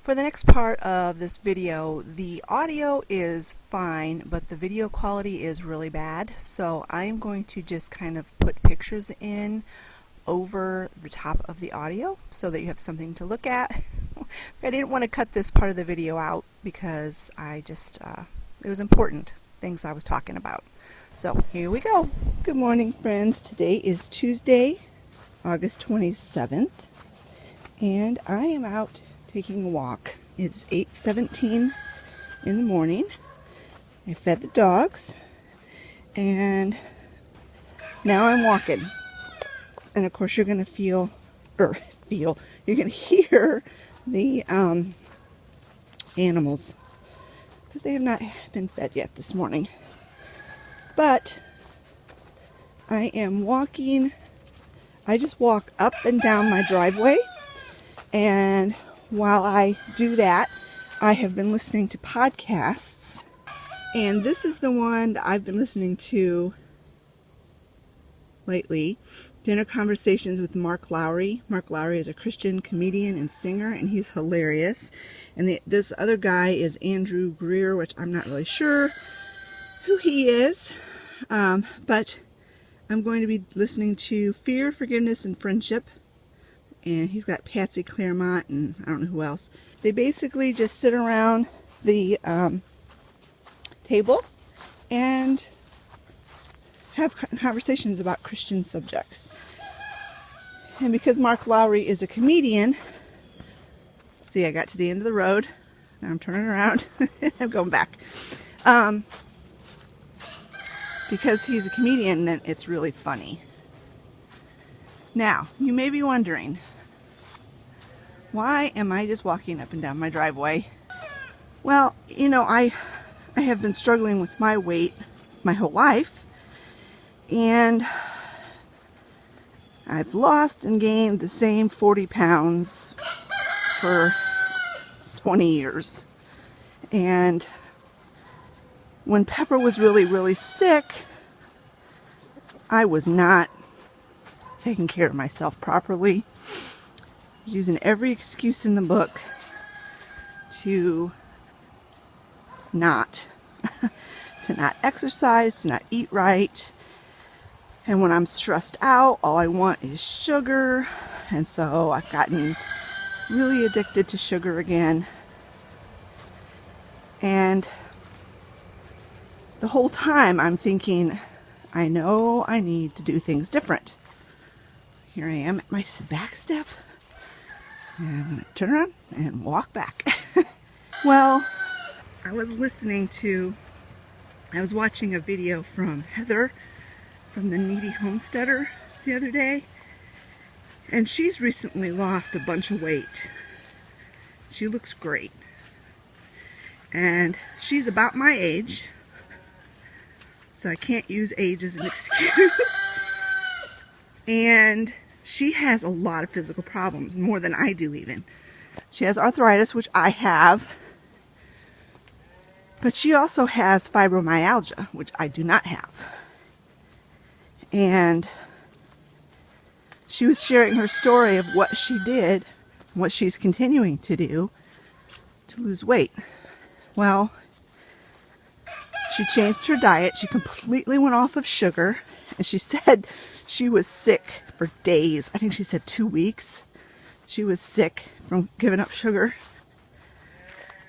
For the next part of this video, the audio is fine, but the video quality is really bad. So I'm going to just kind of put pictures in over the top of the audio so that you have something to look at. I didn't want to cut this part of the video out because it was important, things I was talking about. So here we go. Good morning, friends. Today is Tuesday, August 27th, and I am out taking a walk. It's 8:17 in the morning. I fed the dogs and now I'm walking. And of course you're going to you're going to hear the animals because they have not been fed yet this morning. But I am walking. I just walk up and down my driveway, and while I do that, I have been listening to podcasts, and this is the one that I've been listening to lately, Dinner Conversations with Mark Lowry. Mark Lowry is a Christian comedian and singer, and he's hilarious. And this other guy is Andrew Greer, which I'm not really sure who he is, but I'm going to be listening to Fear, Forgiveness, and Friendship. And he's got Patsy Claremont and I don't know who else. They basically just sit around the table and have conversations about Christian subjects. And because Mark Lowry is a comedian, see, I got to the end of the road. Now I'm turning around. I'm going back. Because he's a comedian, then it's really funny. Now, you may be wondering, why am I just walking up and down my driveway? Well, you know, I have been struggling with my weight my whole life, and I've lost and gained the same 40 pounds for 20 years. And when Pepper was really, really sick, I was not taking care of myself properly, using every excuse in the book to not exercise, to not eat right. And when I'm stressed out, all I want is sugar. And so I've gotten really addicted to sugar again. And the whole time I'm thinking, I know I need to do things different. Here I am at my back step. And I'm going to turn around and walk back. Well, I was watching a video from Heather from the Needy Homesteader the other day. And she's recently lost a bunch of weight. She looks great. And she's about my age. So I can't use age as an excuse. And she has a lot of physical problems, more than I do even. She has arthritis, which I have. But she also has fibromyalgia, which I do not have. And she was sharing her story of what she did, what she's continuing to do to lose weight. Well, she changed her diet. She completely went off of sugar. And she said she was sick for days. I think she said 2 weeks. She was sick from giving up sugar.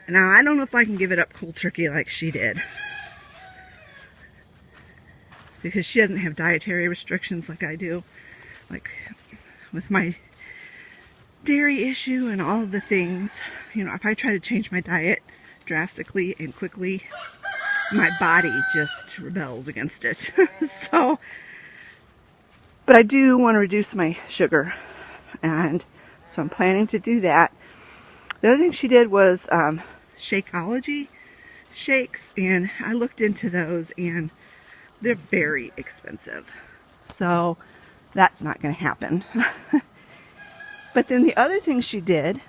Now, I don't know if I can give it up cold turkey like she did. Because she doesn't have dietary restrictions like I do. Like with my dairy issue and all of the things. You know, if I try to change my diet drastically and quickly, my body just rebels against it. But I do want to reduce my sugar, and so I'm planning to do that. The other thing she did was Shakeology shakes, and I looked into those, and they're very expensive. So that's not going to happen. But then the other thing she did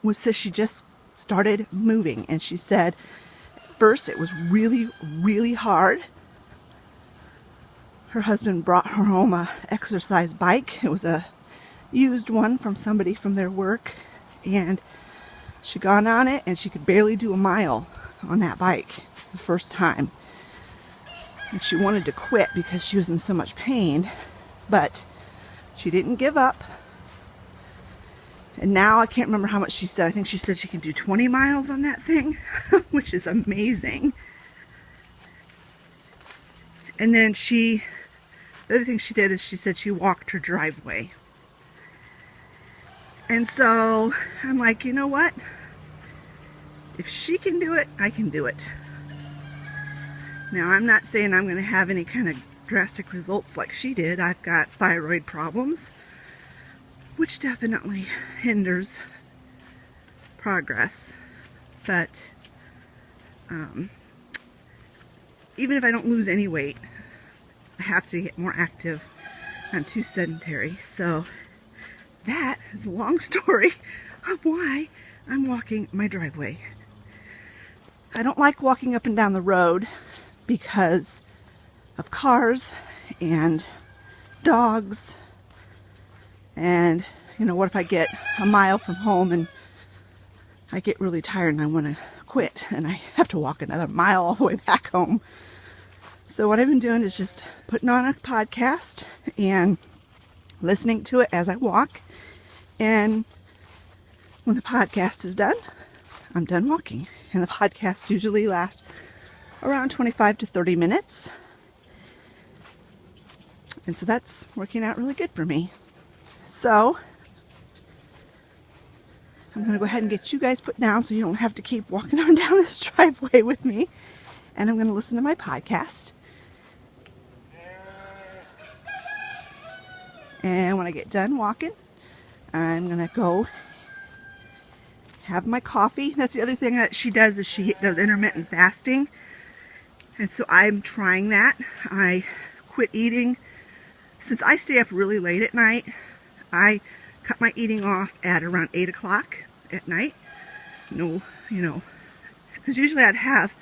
was that she just started moving, and she said first it was really, really hard. Her husband brought her home a exercise bike. It was a used one from somebody from their work, and She got on it and she could barely do a mile on that bike the first time. And she wanted to quit because she was in so much pain, but she didn't give up. And now I can't remember how much she said. I think she said she can do 20 miles on that thing, which is amazing. And then the other thing she did is she said she walked her driveway. And so I'm like, you know what? If she can do it, I can do it. Now, I'm not saying I'm going to have any kind of drastic results like she did. I've got thyroid problems, which definitely hinders progress. But even if I don't lose any weight, I have to get more active. I'm too sedentary. So that is a long story of why I'm walking my driveway. I don't like walking up and down the road because of cars and dogs. And, you know, what if I get a mile from home and I get really tired and I want to quit and I have to walk another mile all the way back home. So what I've been doing is just putting on a podcast and listening to it as I walk. And when the podcast is done, I'm done walking. And the podcasts usually last around 25 to 30 minutes. And so that's working out really good for me. So I'm going to go ahead and get you guys put down so you don't have to keep walking on down this driveway with me. And I'm going to listen to my podcast. And when I get done walking, I'm going to go have my coffee. That's the other thing that she does, is she does intermittent fasting. And so I'm trying that. I quit eating. Since I stay up really late at night, I cut my eating off at around 8 o'clock at night. No, you know, because usually I'd have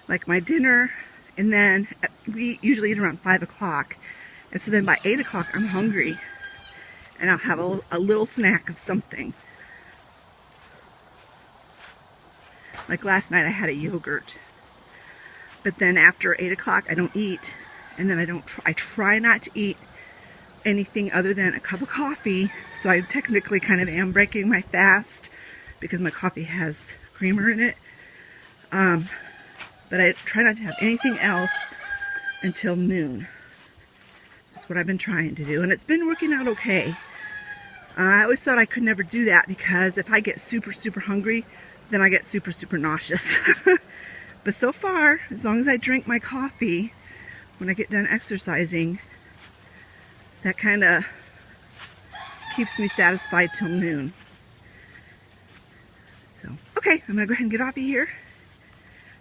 like my dinner, and then we usually eat around 5 o'clock. And so then by 8 o'clock, I'm hungry. And I'll have a little snack of something. Like last night, I had a yogurt. But then after 8 o'clock, I don't eat. And then I try not to eat anything other than a cup of coffee. So I technically kind of am breaking my fast because my coffee has creamer in it. But I try not to have anything else until noon. That's what I've been trying to do. And it's been working out okay. I always thought I could never do that because if I get super, super hungry, then I get super, super nauseous. But so far, as long as I drink my coffee when I get done exercising, that kind of keeps me satisfied till noon. So, okay, I'm going to go ahead and get off of here.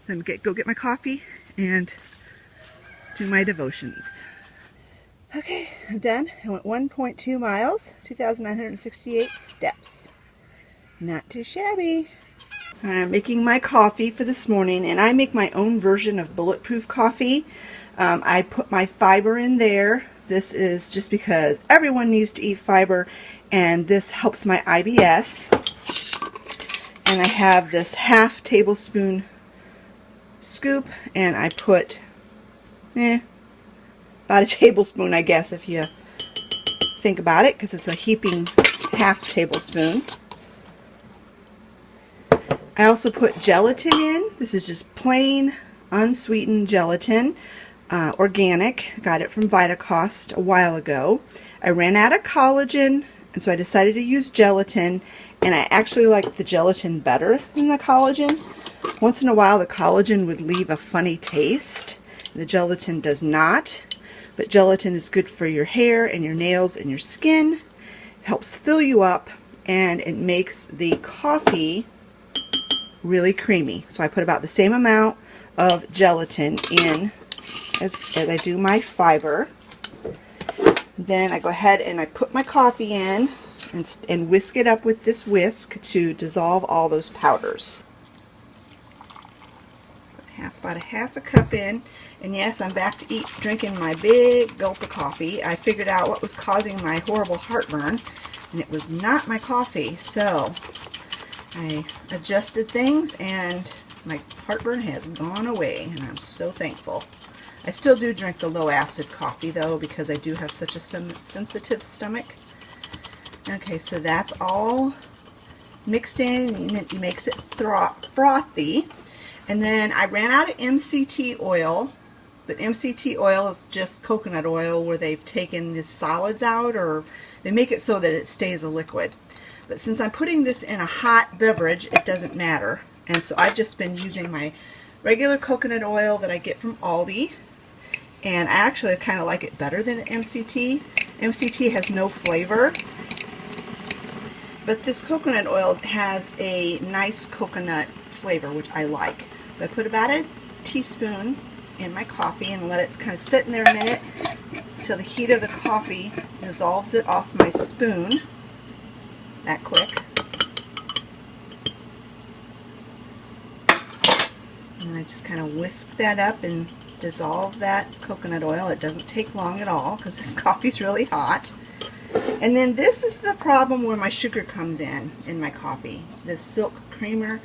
Then go get my coffee and do my devotions. Okay, I'm done. I went 1.2 miles, 2,968 steps. Not too shabby. I'm making my coffee for this morning, and I make my own version of Bulletproof Coffee. I put my fiber in there. This is just because everyone needs to eat fiber, and this helps my IBS. And I have this half tablespoon scoop, and I put about a tablespoon, I guess, if you think about it, because it's a heaping half tablespoon. I also put gelatin in. This is just plain, unsweetened gelatin, organic. Got it from Vitacost a while ago. I ran out of collagen, and so I decided to use gelatin, and I actually like the gelatin better than the collagen. Once in a while, the collagen would leave a funny taste. The gelatin does not. But gelatin is good for your hair and your nails and your skin. It helps fill you up, and it makes the coffee really creamy. So I put about the same amount of gelatin in as I do my fiber. Then I go ahead and I put my coffee in and whisk it up with this whisk to dissolve all those powders. About a half a cup in. And yes, I'm back to drinking my big gulp of coffee. I figured out what was causing my horrible heartburn, and it was not my coffee. So I adjusted things and my heartburn has gone away, and I'm so thankful. I still do drink the low acid coffee though, because I do have such a sensitive stomach. Okay, so that's all mixed in, and it makes it frothy. And then I ran out of MCT oil, but MCT oil is just coconut oil where they've taken the solids out, or they make it so that it stays a liquid. But since I'm putting this in a hot beverage, it doesn't matter. And so I've just been using my regular coconut oil that I get from Aldi. And I actually kind of like it better than MCT. MCT has no flavor. But this coconut oil has a nice coconut flavor, which I like. So I put about a teaspoon in my coffee and let it kind of sit in there a minute until the heat of the coffee dissolves it off my spoon. That quick. And I just kind of whisk that up and dissolve that coconut oil. It doesn't take long at all because this coffee's really hot. And then this is the problem where my sugar comes in my coffee. This silk creamer.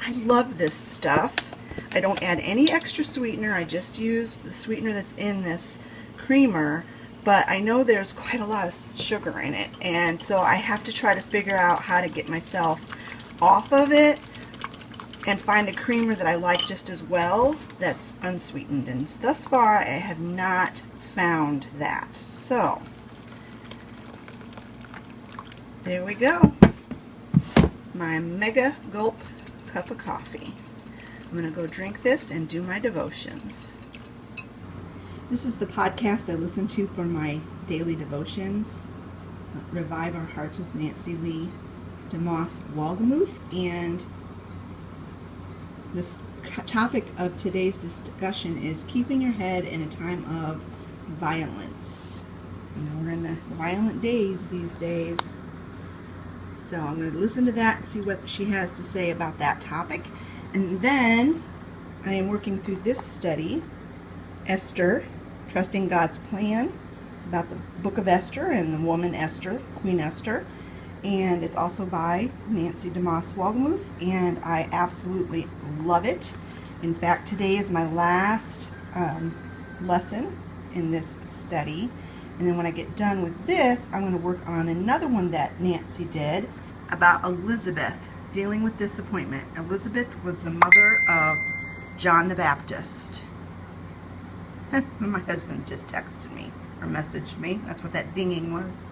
I love this stuff. I don't add any extra sweetener. I just use the sweetener that's in this creamer. But I know there's quite a lot of sugar in it, and so I have to try to figure out how to get myself off of it and find a creamer that I like just as well that's unsweetened. And thus far I have not found that. So there we go. My mega gulp cup of coffee. I'm going to go drink this and do my devotions. This is the podcast I listen to for my daily devotions. Revive Our Hearts with Nancy Lee DeMoss Walgemuth. And this topic of today's discussion is keeping your head in a time of violence. You know, we're in the violent days these days. So I'm going to listen to that and see what she has to say about that topic. And then I am working through this study, Esther, Trusting God's Plan. It's about the book of Esther and the woman Esther, Queen Esther. And it's also by Nancy DeMoss Walgemuth, and I absolutely love it. In fact, today is my last lesson in this study. And then when I get done with this, I'm going to work on another one that Nancy did about Elizabeth, dealing with disappointment. Elizabeth was the mother of John the Baptist. My husband just texted me or messaged me. That's what that dinging was.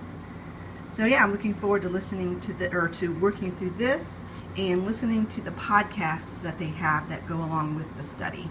So yeah, I'm looking forward to listening to working through this and listening to the podcasts that they have that go along with the study.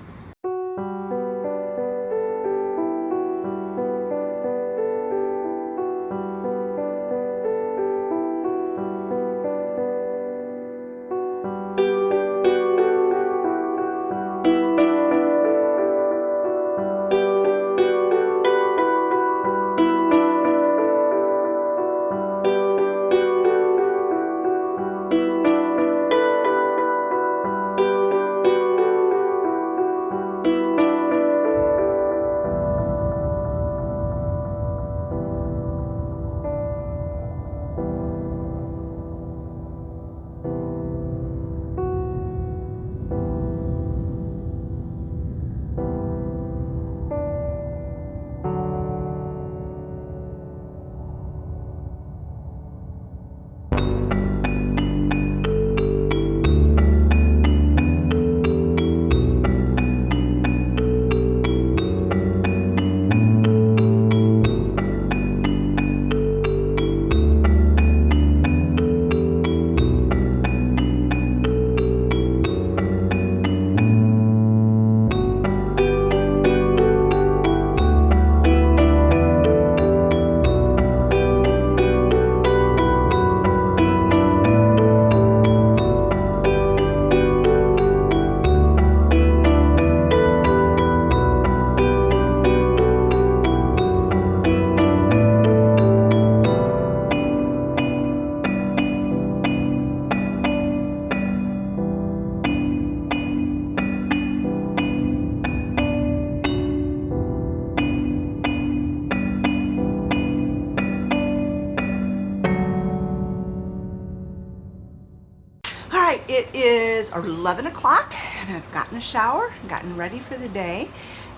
is 11 o'clock and I've gotten a shower, gotten ready for the day,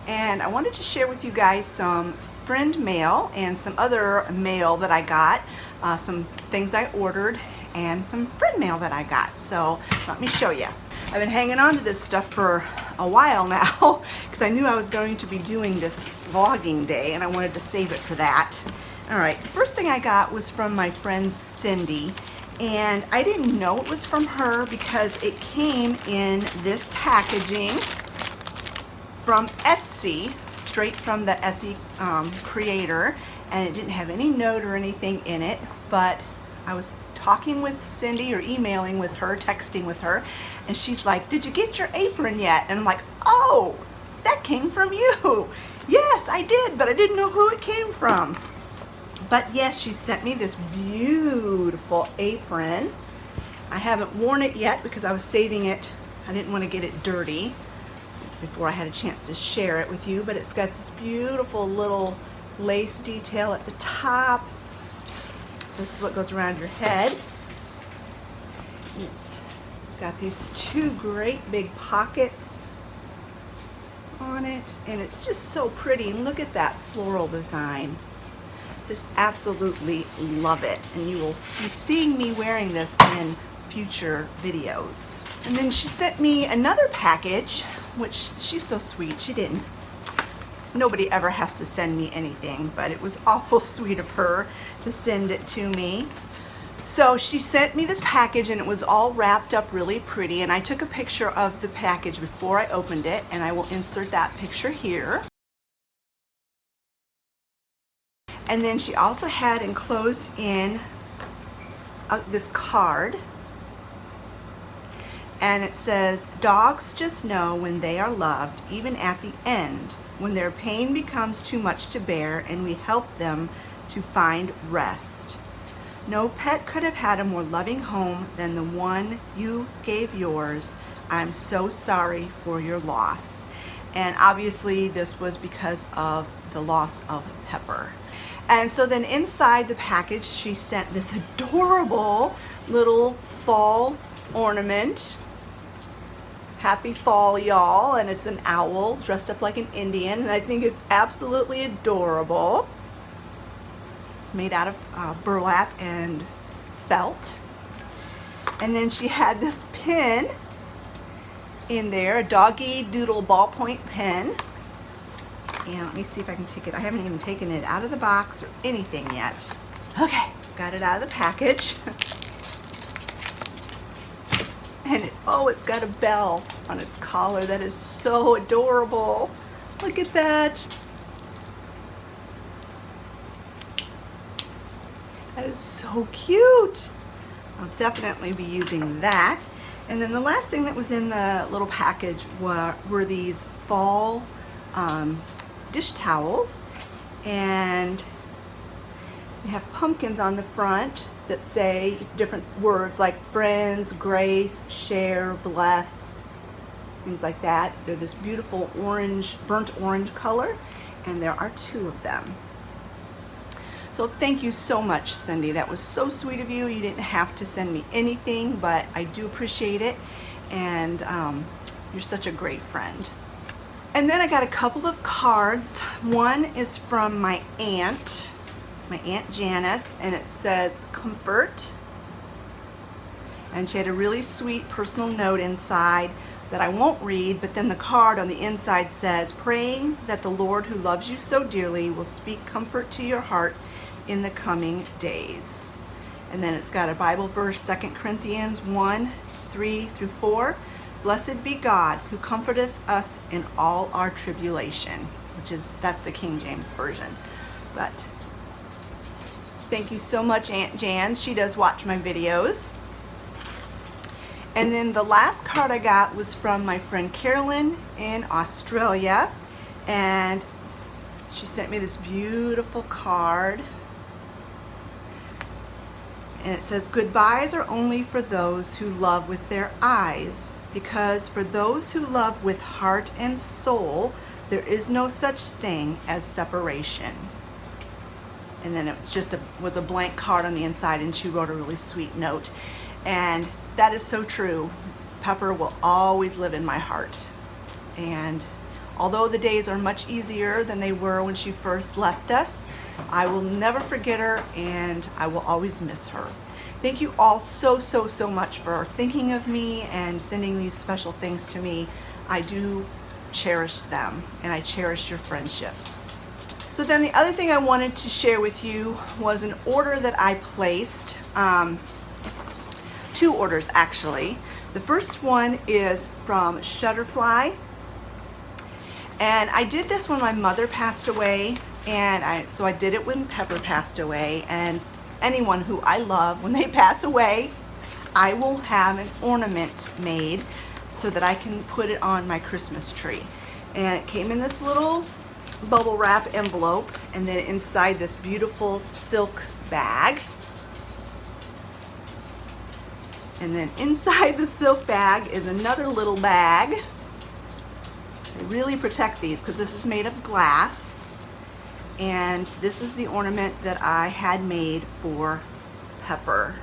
and I wanted to share with you guys some friend mail and some other mail that I got, some things I ordered and some friend mail that I got. So let me show you. I've been hanging on to this stuff for a while now because I knew I was going to be doing this vlogging day and I wanted to save it for that. All right, the first thing I got was from my friend Cindy, and I didn't know it was from her because it came in this packaging from Etsy, straight from the Etsy creator, and it didn't have any note or anything in it, but I was talking with Cindy or emailing with her, texting with her, and she's like, "Did you get your apron yet?" And I'm like, "Oh, that came from you." Yes, I did, but I didn't know who it came from. But yes, she sent me this beautiful apron. I haven't worn it yet because I was saving it. I didn't want to get it dirty before I had a chance to share it with you, but it's got this beautiful little lace detail at the top. This is what goes around your head. It's got these two great big pockets on it, and it's just so pretty. And look at that floral design. Just absolutely love it, and you will be seeing me wearing this in future videos. And then she sent me another package, which she's so sweet. She didn't. Nobody ever has to send me anything, but it was awful sweet of her to send it to me. So she sent me this package, and it was all wrapped up really pretty, and I took a picture of the package before I opened it, and I will insert that picture here. And then she also had enclosed in this card, and it says, "Dogs just know when they are loved, even at the end, when their pain becomes too much to bear, and we help them to find rest. No pet could have had a more loving home than the one you gave yours. I'm so sorry for your loss." And obviously this was because of the loss of Pepper. And so then inside the package, she sent this adorable little fall ornament. Happy fall, y'all. And it's an owl dressed up like an Indian, and I think it's absolutely adorable. It's made out of burlap and felt. And then she had this pen in there, a doggy doodle ballpoint pen. And let me see if I can take it. I haven't even taken it out of the box or anything yet. Okay, got it out of the package. And it's got a bell on its collar. That is so adorable. Look at that. That is so cute. I'll definitely be using that. And then the last thing that was in the little package were these fall dish towels, and they have pumpkins on the front that say different words like friends, grace, share, bless, things like that. They're this beautiful orange, burnt orange color, and there are two of them. So thank you so much, Cindy. That was so sweet of you. You didn't have to send me anything, but I do appreciate it, and you're such a great friend. And then I got a couple of cards. One is from my Aunt Janice, and it says comfort. And she had a really sweet personal note inside that I won't read, but then the card on the inside says, "Praying that the Lord who loves you so dearly will speak comfort to your heart in the coming days." And then it's got a Bible verse, 2 Corinthians 1:3-4. "Blessed be God who comforteth us in all our tribulation," that's the King James Version. But thank you so much, Aunt Jan. She does watch my videos. And then the last card I got was from my friend Carolyn in Australia, and she sent me this beautiful card. And it says, "Goodbyes are only for those who love with their eyes, because for those who love with heart and soul, there is no such thing as separation." And then it's was a blank card on the inside, and she wrote a really sweet note. And that is so true. Pepper will always live in my heart. And although the days are much easier than they were when she first left us, I will never forget her, and I will always miss her. Thank you all so much for thinking of me and sending these special things to me. I do cherish them, and I cherish your friendships. So then the other thing I wanted to share with you was an order that I placed. 2 orders actually. The first one is from Shutterfly, and I did this when my mother passed away, and so I did it when Pepper passed away. And anyone who I love, when they pass away, I will have an ornament made so that I can put it on my Christmas tree. And it came in this little bubble wrap envelope, and then inside this beautiful silk bag. And then inside the silk bag is another little bag. I really protect these because this is made of glass. And this is the ornament that I had made for Pepper.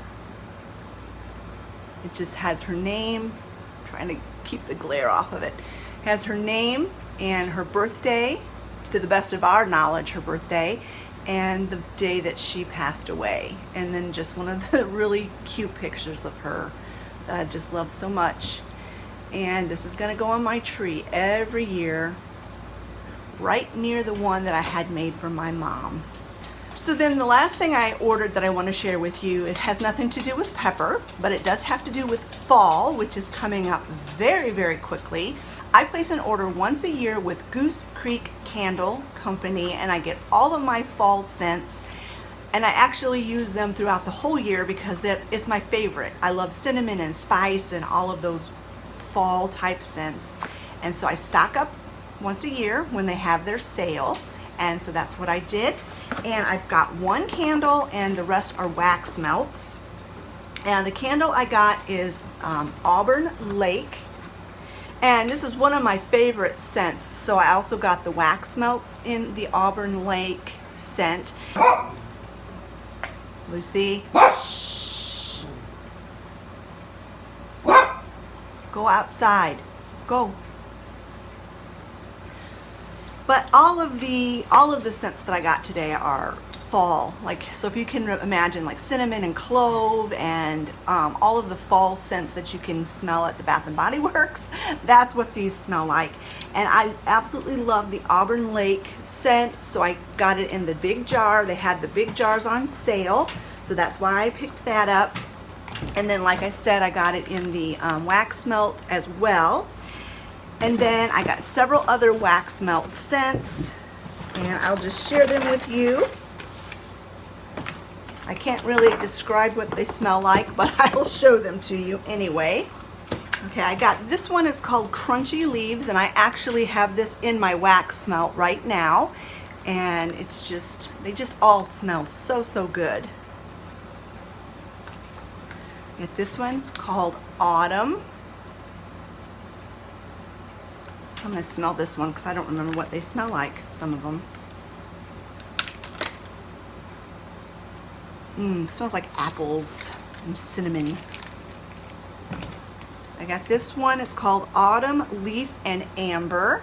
It just has her name. I'm trying to keep the glare off of it. It has her name and her birthday, to the best of our knowledge, her birthday, and the day that she passed away. And then just one of the really cute pictures of her that I just love so much. And this is going to go on my tree every year, right near the one that I had made for my mom. So then the last thing I ordered that I want to share with you, it has nothing to do with Pepper, but it does have to do with fall, which is coming up very quickly. I place an order once a year with Goose Creek Candle Company, and I get all of my fall scents, and I actually use them throughout the whole year because it's my favorite. I love cinnamon and spice and all of those fall type scents. And so I stock up once a year when they have their sale, and so that's what I did. And I've got 1 candle, and the rest are wax melts. And the candle I got is Auburn Lake, and this is one of my favorite scents, so I also got the wax melts in the Auburn Lake scent. Lucy, shh. Go outside, go. But all of the scents that I got today are fall. Like, so if you can imagine, like cinnamon and clove and all of the fall scents that you can smell at the Bath and Body Works, that's what these smell like. And I absolutely love the Auburn Lake scent, so I got it in the big jar. They had the big jars on sale, so that's why I picked that up. And then, like I said, I got it in the wax melt as well. And then I got several other wax melt scents, and I'll just share them with you. I can't really describe what they smell like, but I will show them to you anyway. Okay, I got this one. Is called Crunchy Leaves, and I actually have this in my wax melt right now, and it's just, they just all smell so good. Get this one called Autumn. I'm going to smell this one because I don't remember what they smell like, some of them. Smells like apples and cinnamon. I got this one. It's called Autumn Leaf and Amber.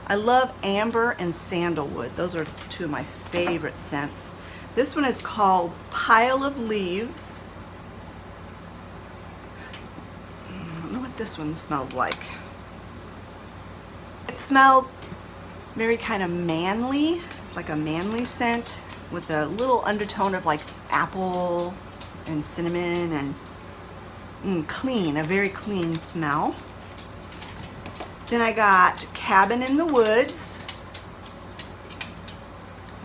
I love amber and sandalwood. Those are 2 of my favorite scents. This one is called Pile of Leaves. I don't know what this one smells like. It smells very kind of manly. It's like a manly scent with a little undertone of like apple and cinnamon and clean, a very clean smell. Then I got Cabin in the Woods.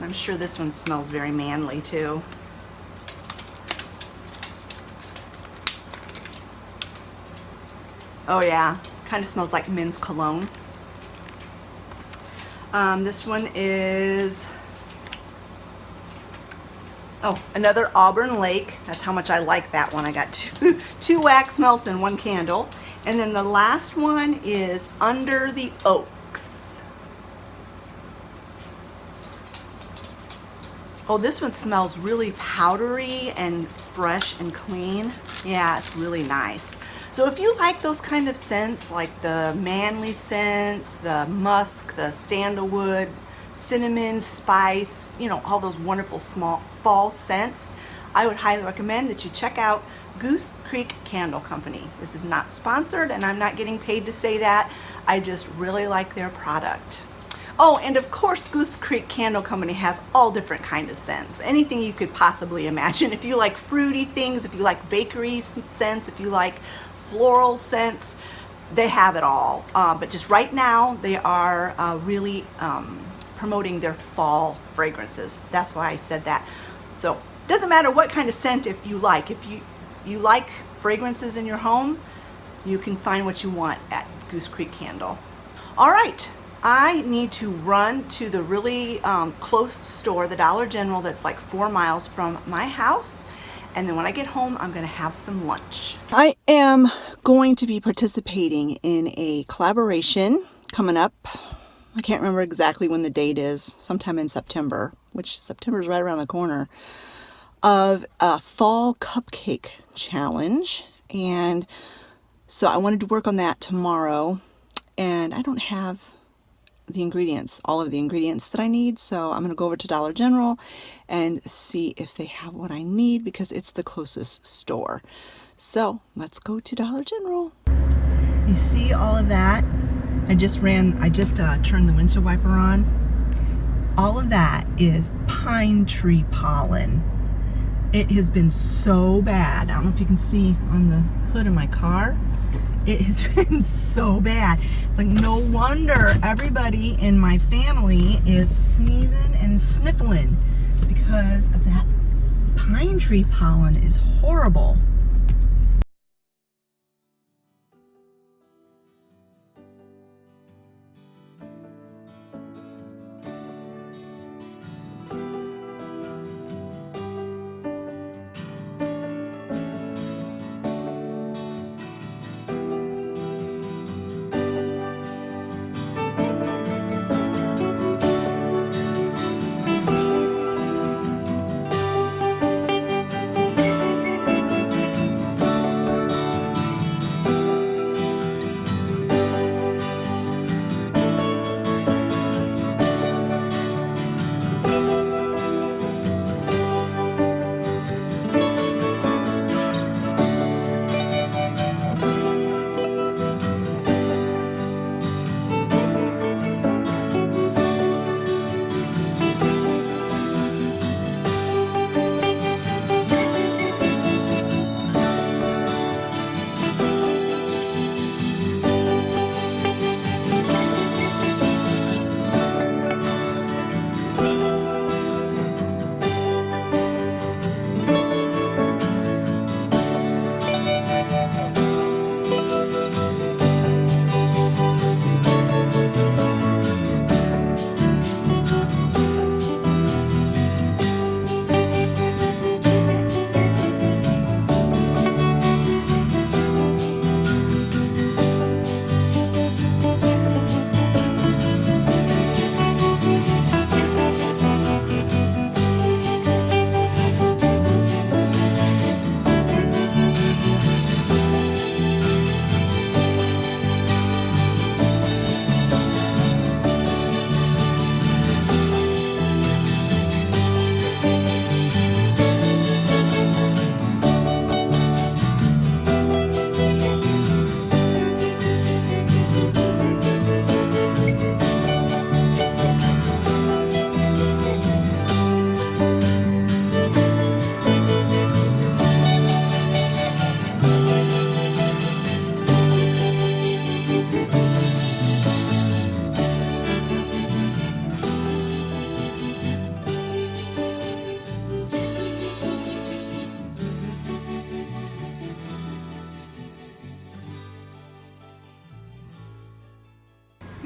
I'm sure this one smells very manly too. Oh yeah, kind of smells like men's cologne. This one is, oh, another Auburn Lake. That's how much I like that one. I got two wax melts and 1 candle. And then the last one is Under the Oaks. Oh, this one smells really powdery and fresh and clean. Yeah, it's really nice. So if you like those kind of scents, like the manly scents, the musk, the sandalwood, cinnamon, spice, you know, all those wonderful small fall scents, I would highly recommend that you check out Goose Creek Candle Company. This is not sponsored and I'm not getting paid to say that. I just really like their product. Oh, and of course, Goose Creek Candle Company has all different kinds of scents. Anything you could possibly imagine. If you like fruity things, if you like bakery scents, if you like floral scents, they have it all. But just right now, they are really promoting their fall fragrances. That's why I said that. So it doesn't matter what kind of scent if you like. If you like fragrances in your home, you can find what you want at Goose Creek Candle. All right. I need to run to the really close store, the Dollar General, that's like 4 miles from my house. And then when I get home, I'm going to have some lunch. I am going to be participating in a collaboration coming up. I can't remember exactly when the date is, sometime in September, which September is right around the corner, of a fall cupcake challenge. And so I wanted to work on that tomorrow. And I don't have the ingredients, all of the ingredients that I need, so I'm going to go over to Dollar General and see if they have what I need because it's the closest store. So let's go to Dollar General. You see all of that? I just turned the windshield wiper on. All of that is pine tree pollen. It has been so bad. I don't know if you can see on the hood of my car. It has been so bad. It's like no wonder everybody in my family is sneezing and sniffling because of that pine tree pollen is horrible.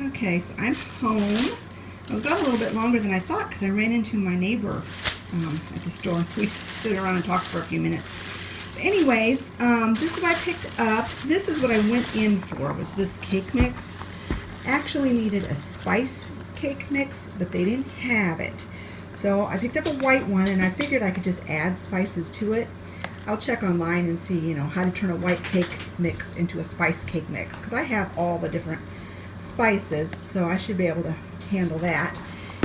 Okay, so I'm home. I've got a little bit longer than I thought because I ran into my neighbor at the store, so we stood around and talked for a few minutes. But anyways, this is what I picked up. This is what I went in for, was this cake mix. Actually needed a spice cake mix, but they didn't have it. So I picked up a white one, and I figured I could just add spices to it. I'll check online and see, you know, how to turn a white cake mix into a spice cake mix, because I have all the different spices, so I should be able to handle that.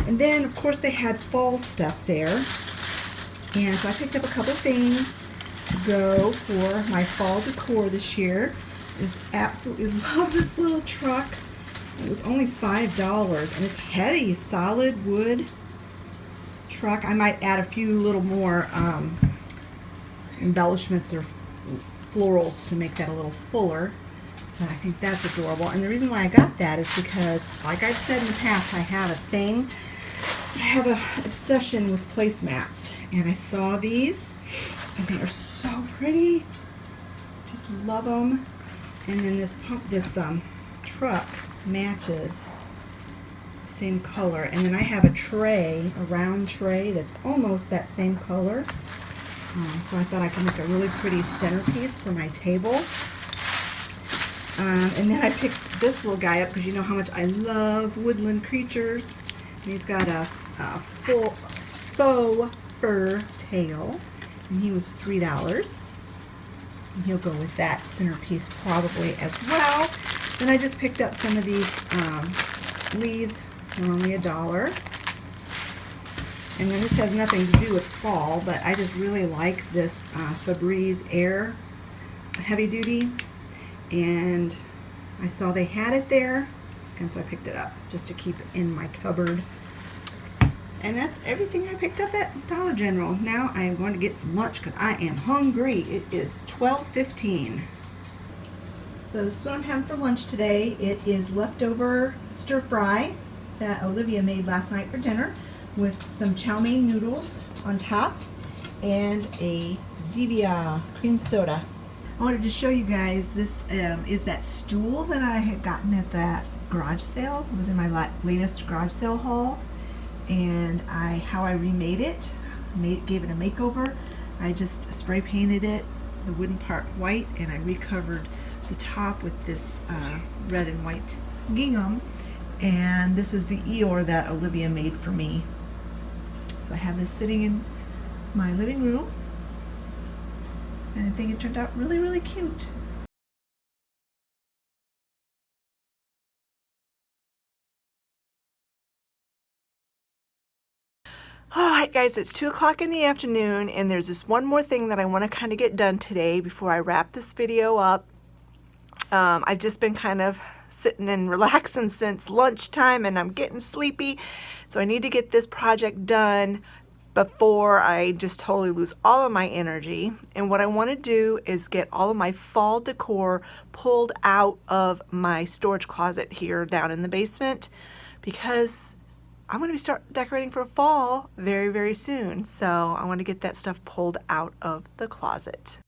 And then, of course, they had fall stuff there, and so I picked up a couple things to go for my fall decor this year. I just absolutely love this little truck. It was only $5, and it's heavy, solid wood truck. I might add a few little more embellishments or florals to make that a little fuller. But I think that's adorable. And the reason why I got that is because, like I've said in the past, I have an obsession with placemats. And I saw these, and they are so pretty. Just love them. And then this truck matches the same color. And then I have a tray, a round tray that's almost that same color. So I thought I could make a really pretty centerpiece for my table. And then I picked this little guy up because you know how much I love woodland creatures. And he's got a full faux fur tail, and he was $3. And he'll go with that centerpiece probably as well. Then I just picked up some of these leaves. They're only $1. And then this has nothing to do with fall, but I just really like this Febreze Air Heavy Duty. And I saw they had it there, and so I picked it up just to keep it in my cupboard. And that's everything I picked up at Dollar General. Now I am going to get some lunch because I am hungry. It is 12:15. So this is what I'm having for lunch today. It is leftover stir fry that Olivia made last night for dinner, with some chow mein noodles on top and a Zevia cream soda. I wanted to show you guys, this is that stool that I had gotten at that garage sale. It was in my latest garage sale haul, and how I remade it, gave it a makeover. I just spray painted it, the wooden part white, and I recovered the top with this red and white gingham. And this is the Eeyore that Olivia made for me. So I have this sitting in my living room, and I think it turned out really, really cute. Alright guys, it's 2 o'clock in the afternoon, and there's this one more thing that I want to kind of get done today before I wrap this video up. I've just been kind of sitting and relaxing since lunchtime, and I'm getting sleepy, so I need to get this project done before I just totally lose all of my energy. And what I want to do is get all of my fall decor pulled out of my storage closet here down in the basement, because I'm going to start decorating for fall very, very soon. So I want to get that stuff pulled out of the closet.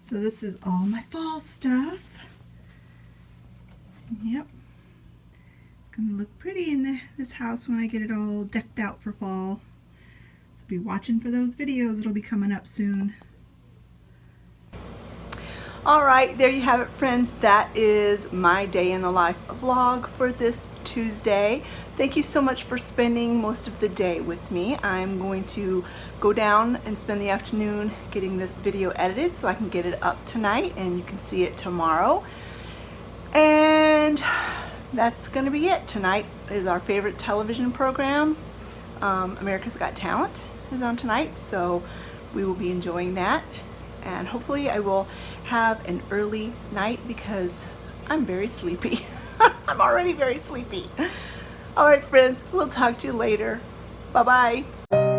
So this is all my fall stuff. Yep. It's going to look pretty in this house when I get it all decked out for fall. So be watching for those videos. It'll be coming up soon. Alright, there you have it, friends. That is my day in the life vlog for this Tuesday. Thank you so much for spending most of the day with me. I'm going to go down and spend the afternoon getting this video edited so I can get it up tonight and you can see it tomorrow. And that's going to be it. Tonight is our favorite television program. America's Got Talent is on tonight, so we will be enjoying that. And hopefully I will have an early night because I'm very sleepy. I'm already very sleepy. All right, friends, we'll talk to you later. Bye-bye.